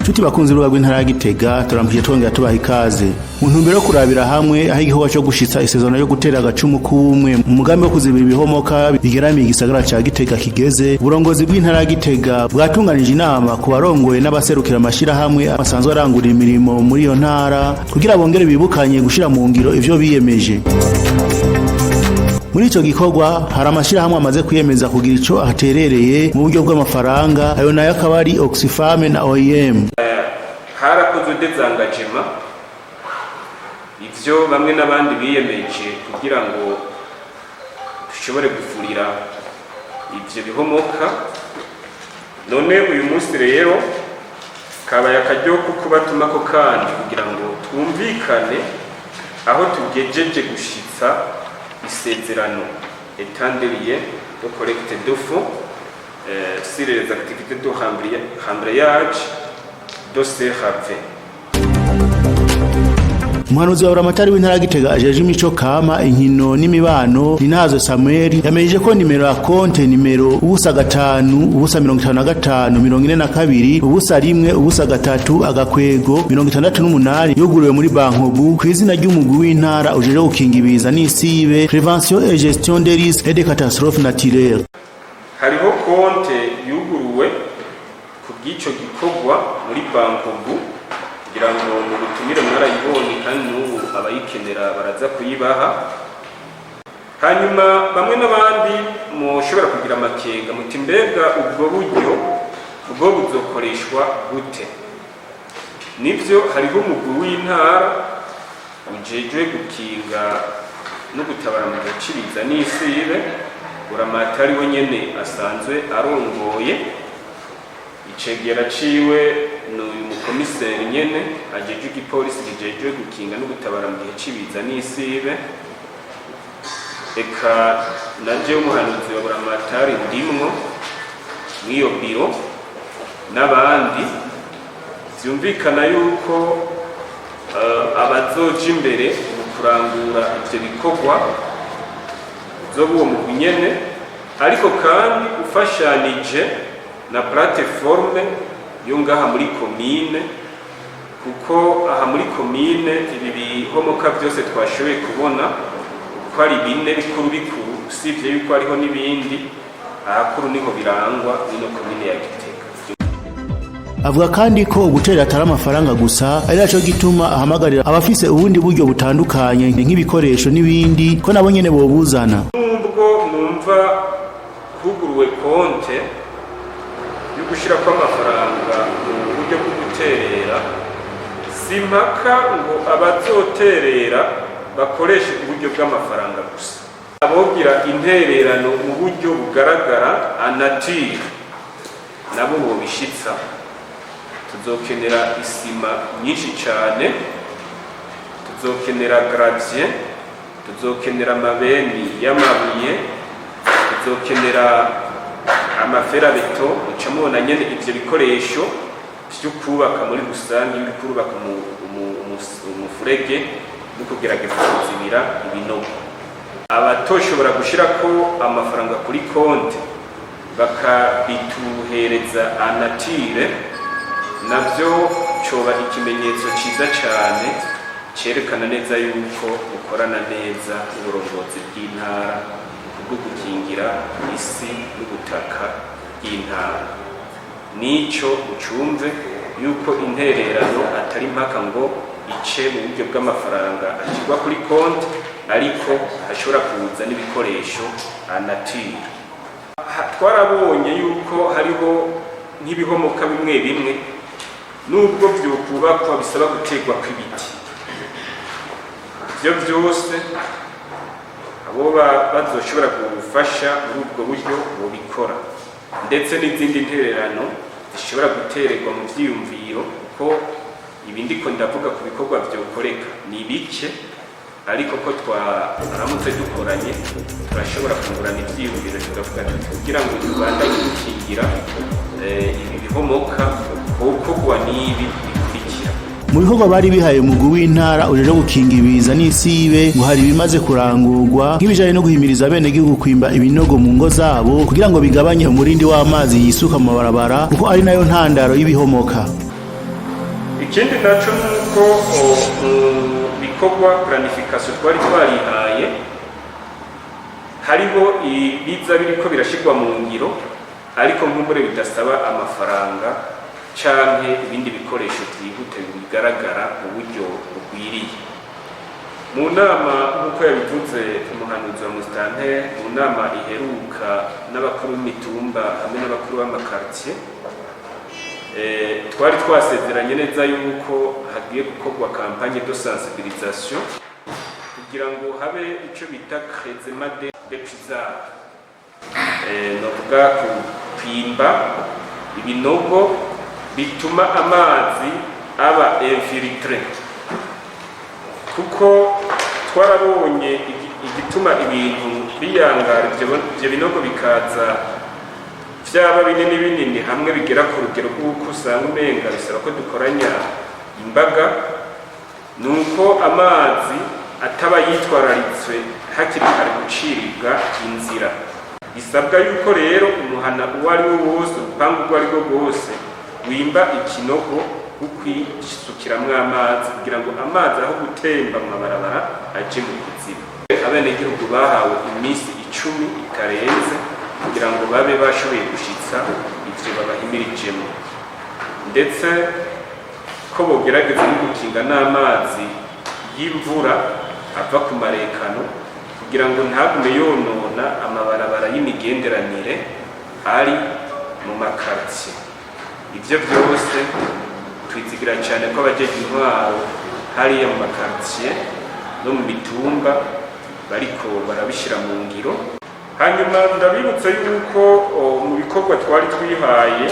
Chuti bakunzi ruba rw'intara ya Gitega turampije twongera tubaha ikaze. Mu ntumbero yo kurabira hamwe aho igikorwa cyo gushitsa isezerano yo gutera agacumu k'ubumwe mu mugambi wo kuzibira ibihomoka bigeramiye igisagara ca Gitega kigeze, uburongozi bw'intara ya Gitega bwatunganije inama ku barongoye n'abaserukira amashira hamwe asanzwe arangurira imirimo muri iyo ntara kugira bongere bibukanye gushira mu ngiro ivyo biyemeje. Muri ico gikorwa hari amashira hamwe amaze kwiyemeza kugira ico aterereye mu buryo bw'amafaranga, ayo nayo akaba ari Oxfam na OIM. Harakozwe dezangagema ivyo bamwe n'abandi biyemeje kugira ngo dushobore gufurira ivyo bihomoka. None uyu munsi rero kabaye akaryo ko kubatumako kandi kugira ngo twumvikane aho tugejeje gushitsa isezerano étendrier de collecte de fonds sur les activités de rembrayage de CRV. Umuhanuzi wa Buramatari w'intara ya Gitega ajeje imico kama inkino n'imibano Ninazo Samuel yamejeje ko nimero ya konte nimero ubusa 5 ubusa 55 42 ubusa 1 ubusa 3 agakwego 68 yuguriwe muri Bankobu ku izina ry'umugwi w'intara ujeje gukinga ibiza n'isibe prévention et gestion des risques et des catastrophes naturelles. Hariho konte yuguruwe ku bw'ico gikorwa muri Bankobu kugira ngo mu butumire mwarayibonye kandi n'ubu abayikenera baraza kuyibaha. Hanyuma bamwe n'abandi mushobora kugira amakenga muti mbega ubwo buryo ubwo buzokoreshwa gute? Nivyo hariho umugwi w'intara ujejwe gukinga no gutabara mu gihe c'ibiza n'isibe, Buramatari we nyene asanzwe arongoye. Icegera ciwe n'uyu mukomiseri nyene ajeje igipolisi kijejwe gukinga no gutabara mu gihe c'ibiza n'isibe. Eka naje umuhanuzi wa Buramatari ndimwo mw'iyo biro n'abandi. Vyumvikana yuko abazoja imbere mu kurangura ivyo bikorwa zo buwo mugwi nyene, ariko kandi ufashanije na plateforme yo ngaha muri komine, kuko aha muri komine ibi bihomoka byose twashoboye kubona ko ari 4 bikuru usibye yuko hariho n'ibindi ahakuru niho birangwa n'ino komine ya Gitega. Avuga kandi ko gutera atari amafaranga gusa ari naco gituma ahamagarira abafise ubundi buryo butandukanye nk'ibikoresho n'ibindi ko nabo nyene bobuzana. Nubwo numva huguruwe konte yo gushira kwa amafaranga mu buryo bwo guterera, simpaka ngo abazoterera bakoreshe uburyo bw'amafaranga gusa. Abogira intererano mu buryo bugaragara anatire nabo bobishitsa. Tuzokenera isima nyinshi cyane, tuzokenera gravier, tuzokenera amabeni y'amabuye, tuzokenera amaferabeto. Ucamubona nyene ivyo bikoresho byo kubaka muri rusange, byo kubaka umufurege no kugerageza kuzibira ibinogo. Abatoshobora gushirako amafaranga kuri konte bakabituhereza anatire, navyo coba ikimenyetso ciza cyane cerekana neza yuko ukorana neza uburongozi bw'intara bwo gukingira isi n'ubutaka bw'intara. Nico ucumve yuko intererano atari mpaka ngo ice mu buryo bw'amafaranga ashirwa kuri konti, ariko hashobora kuza n'ibikoresho anatire. Twarabonye yuko hariho nk'ibihomoka bimwe bimwe nubwo byokubakwa bisaba gutegwa kw'ibiti. Ivyo byose abo bazoshobora gufasha muri ubwo buryo bubikora, ndetse n'izindi ntererano zishobora gutererwa mu vyiyumviro, ko ibindi ko ndavuga ku bikorwa vyokoreka ni bike, ariko ko twaramutse dukoranye turashobora kungurana ivyiyumviro tugavuga kugira ngo tubandanye gukingira ibi bihomoka gukorwa n'ibi bikurikira. Mu bikorwa bari bihaye umugwi w'intara ujeje gukinga ibiza n'isibe ngo hari bimaze kurangurwa nk'ibijanye no guhimiriza bene gihugu kwimba ibinogo mu ngo zabo kugira ngo bigabanye umurindi w'amazi yisuka mu mabarabara kuko ari nayo ntandaro y'ibihomoka. ikindi naco nuko bikorwa planification twari twarihaye hariho ibiza biriko birashirwa mu ngiro ariko nk'umure bidasaba amafaranga canke ibindi bikoresho byihute bigaragara mu buryo bugwiriye. Mu nama nk'uko yabivuze umuhanuzi wa Musitanteri, mu nama iheruka n'abakuru b'imitumba hamwe n'abakuru b'amakartier, twari twasezeranye neza yuko hagiye gukorwa kampanye de sensibilisation kugira ngo habe ico bita crezement de pisage, novuga kupimba ibinogo bituma amazi aba infiltré, kuko twarabonye igituma ibintu biyangara ibyo binogo bikaza vyaba binini binini hamwe bigera ku rugero rw'uko usanga umenga bisaba ko dukoranya imbaga, nuko amazi ataba yitwararitswe hakiri kare guciribwa inzira. Bisabwa yuko rero umuhana uwo ari wo wose, urupangu uwo ari rwo rwose, wimba ikinogo ukwisukiramo amazi kugira ngo amazi aho gutemba mu mabarabara aje mu kuziba. Abenegihugu bahawe iminsi 10 itarenze kugira ngo babe bashoboye gushitsa ivyo babahimirijemo, ndetse ko bogerageza no gukinga n'amazi y'imvura ava ku marekano kugira ngo ntagume yonona amabarabara y'imigenderanire ari mu makartier. Ivyo byose twizigira cyane ko abajeje intwaro hariya mu makartier no mu mitumba bariko barabishira mu ngiro. Hanyuma ndabibutsa yuko mu bikorwa twari twihaye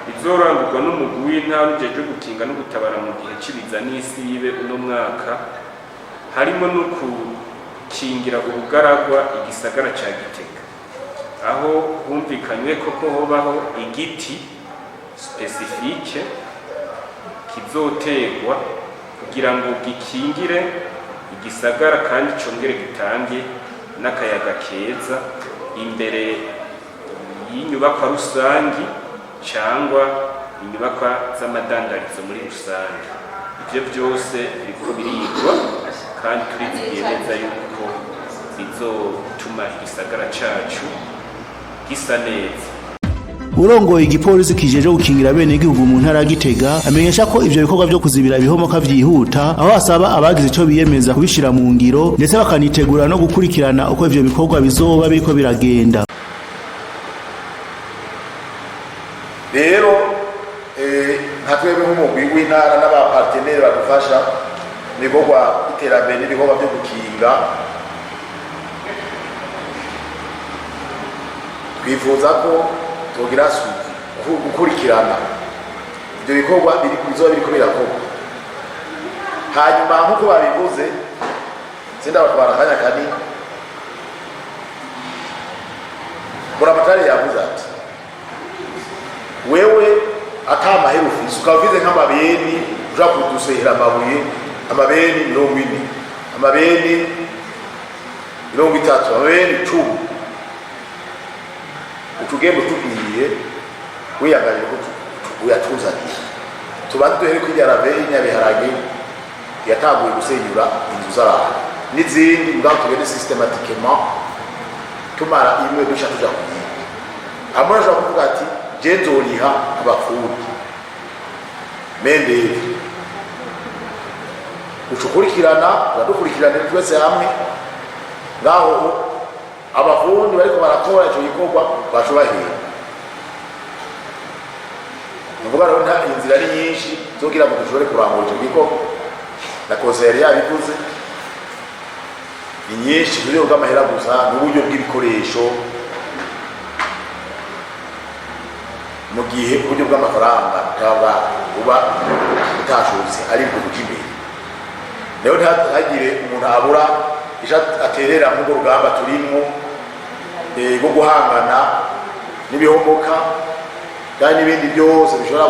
bizorangurwa n'umugwi w'intara ujeje gukinga no gutabara mu gihe cibiza n'isibe uno mwaka, harimo no gukingira ubugaragwa igisagara ca Gitega, aho humvikanywe koko hobaho igiti specifique kizotegwa kugira ngo gikingire igisagara kandi congere gitange n'akayaga keza imbere y'inyubakwa rusangi cyangwa inyubakwa z'amadandarizo muri rusange. Ivyo byose biriko birigwa kandi turizigiye neza yuko bizotuma igisagara cacu gisa neza. Urongoye igipolisi kijeje gukingira bene igihugu mu ntara Gitega amenyesha ko ivyo bikorwa byo kuzibira ibihomoka vyihuta, aho asaba abagize ico biyemeza kubishira mu ngiro ndetse bakanitegura no gukurikirana uko ivyo bikorwa bizoba biriko biragenda. Rero ntatwebwe nk'umugwi w'intara n'abaparteneri badufasha ibikorwa iterambere n'ibikorwa byo gukinga, twifuza ko tugira gukurikirana ibyo bikorwa bizoba biriko birakorwa. Hanyuma nk'uko babivuze, sindabatwara akanya kanini, Buramatari yavuze ati wewe atamahera ufise ukaba ufise nk'amabeni uja kudusehera amabuye, amabeni 40, amabeni 30, amabeni 10, utugendo tugiye wiyangaje ko uyatuzaniye tubanze duhere kuri Rave y'Inyabiharage yatanguye gusenyura inzu z'abantu n'izindi mbwa tugende systematiquement tumara imwe dusha tuja kuyiga. Amara jo kuvuga ati je nzoriha abafundi mende ucukurikirana badukurikirana twese hamwe ngaho abafundi bariko barakora ico gikorwa bashobahera. Nuvuga rero nta inzira ari nyinshi zogira ngo dushobore kurangura ico gikorwa, na konseri yabivuze ni nyinshi zuri bw'amahera gusa n'uburyo bw'ibikoresho, mu gihe uburyo bw'amafaranga bwaba uba utashobotse ari bwo bujimbe. Rero ntihagire umuntu abura aterera mu rugamba turimo rwo guhangana n'ibihomoka kandi n'ibindi byose bishobora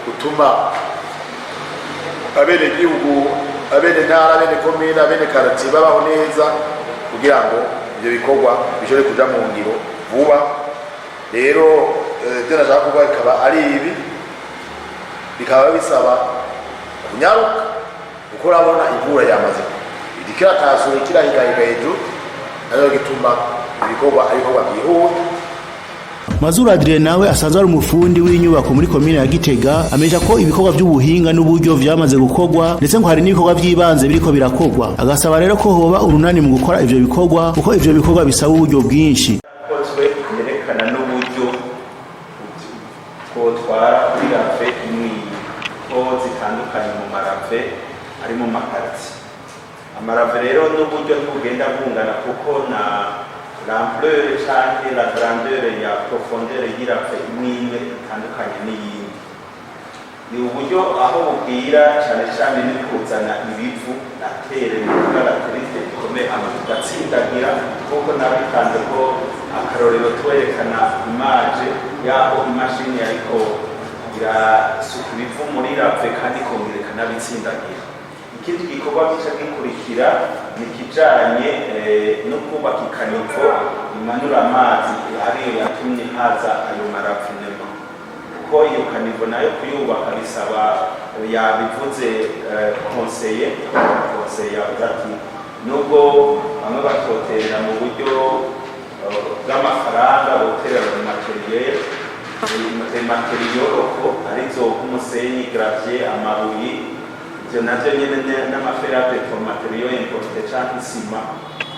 gutuma abenegihugu, abene ntara, abene komine, abene karatiye babaho neza, kugira ngo ibyo bikorwa bishobore kuja mu ngiro vuba. Rero ibyo nashaka kuvuga bikaba ari ibi, bikaba bisaba kunyaruka kuko urabona imvura yamaze idikira tasure kirahigahiga hejuru nayo gituma ibikorwa byihuta. Mazuru Adrien nawe asanzwe ari umufundi w'inyubako muri komine ya Gitega ameja ko ibikorwa by'ubuhinga n'uburyo vyamaze gukorwa ndetse ngo hari n'ibikorwa by'ibanze biriko birakorwa, agasaba rero ko hoba urunani mu gukora ivyo bikorwa kuko ivyo bikorwa bisaba uburyo bwinshi. Kozwe yerekana n'uburyo ko twara kuri rave imwe ko zitandukanye mu marave ari mu makarti. Amarave rero n'uburyo ntugenda bungana kuko na l'ampleur canke la grandeur ya profondeur y'irave imwe itandukanye n'iyindi. Ni uburyo aho bubwira cane ni kuzana ibivu na terre n'alaterite ikomeye amatsindagira kuko nabitanze ko akarorero twerekana image yaho imashini yariko irasuka ibivu muri rave kandi kongerekana bitsindagira. Ikindi gikorwa kica gikurikira ni kijanye no kubaka ikanivo imanura amazi ariyo yatumye haza ayo marafinema kuko iyo kanivo nayo kuyubaka bisaba yabivuze conseiller ati nubwo bamwe batoterera mu buryo bw'amafaranga boterera mu materiel arizo nk'umusenyi, gravier, amabuye ivyo navyo nyene n'amafera pour materiaux importés canke isima.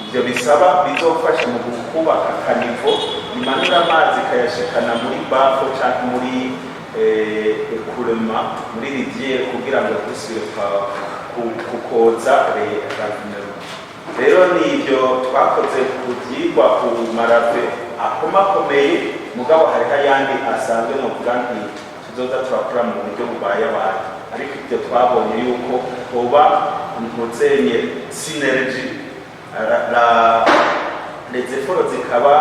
Ivyo bisaba bizofasha mu kubaka kanivo imanura amazi kayashikana muri bafo canke muri écoulement muri rivière kugira ngo dusubire kukoza rafineri. Rero nivyo twakoze kuvyigwa ku marave akomakomeye mugabo hariho ayandi asanzwe novuga nti tuzoza turakora mu buryo bubayabaye, ariko ibyo twabonye yuko hoba ntutsenye synergie les efforts zikaba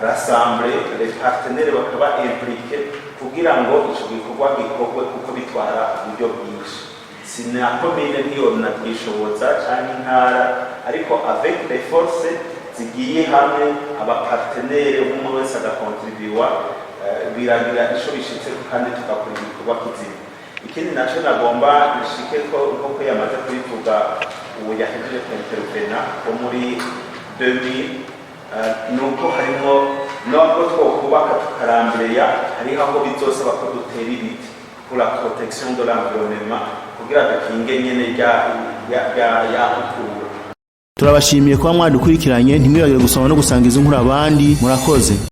rassemblés, les partenaires bakaba impliqués kugira ngo ico gikorwa gikorwe kuko bitwara uburyo bwinshi. Sinakomine ntiyo nagishoboza canke intara, ariko avec les forces zigiye hamwe abapartenaire umwe wese agakontribuwa biragira ico bishitse kandi tugakora ibikorwa kizima. Ikindi naco nagomba nishike ko nk'uko yamaze kubivuga ubu yahejeje kwintervena ko muri 2000 nuko harimo nubwo twokubaka tukarambireya hariho aho bizosaba ko dutera ibiti pour la protection de l'environnement kugira dukinge nyene ya ukura. Turabashimiye kuba mwadukurikiranye, ntimwibagire gusoma no gusangiza inkuru abandi. Murakoze.